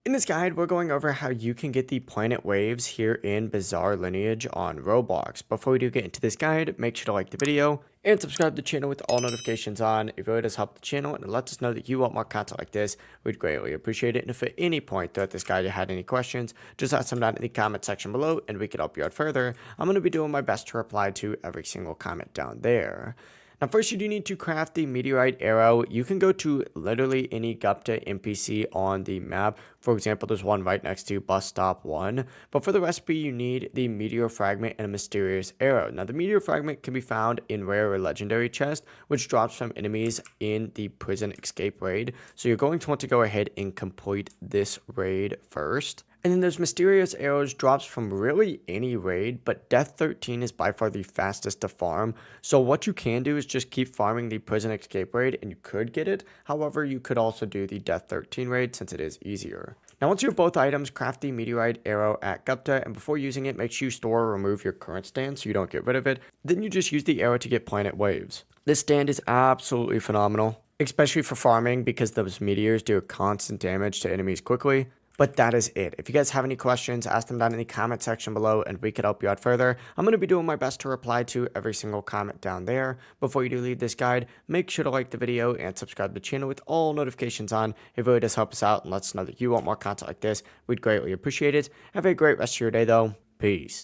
In this guide, we're going over how you can get the planet waves here in Bizarre Lineage on Roblox. Before we do get into this guide, make sure to like the video and subscribe to the channel with all notifications on. It really does help the channel and it lets us know that you want more content like this. We'd greatly appreciate it. And if at any point throughout this guide you had any questions, just ask them down in the comment section below and we can help you out further. I'm going to be doing my best to reply to every single comment down there. Now, first, you do need to craft the meteorite arrow. You can go to literally any Gupta NPC on the map. For example, there's one right next to bus stop 1. But for the recipe, you need the meteor fragment and a mysterious arrow. Now, the meteor fragment can be found in rare or legendary chest, which drops from enemies in the prison escape raid. So you're going to want to go ahead and complete this raid first. And then those mysterious arrows drops from really any raid, but Death 13 is by far the fastest to farm. So what you can do is just keep farming the prison escape raid and you could get it. However, you could also do the Death 13 raid since it is easier. Now, once you have both items, craft the meteorite arrow at Gupta, and before using it, make sure you store or remove your current stand so you don't get rid of it. Then you just use the arrow to get planet waves. This stand is absolutely phenomenal, especially for farming because those meteors do constant damage to enemies quickly. But that is it. If you guys have any questions, ask them down in the comment section below and we could help you out further. I'm going to be doing my best to reply to every single comment down there. Before you do leave this guide, make sure to like the video and subscribe to the channel with all notifications on. It really does help us out and lets us know that you want more content like this. We'd greatly appreciate it. Have a great rest of your day though. Peace.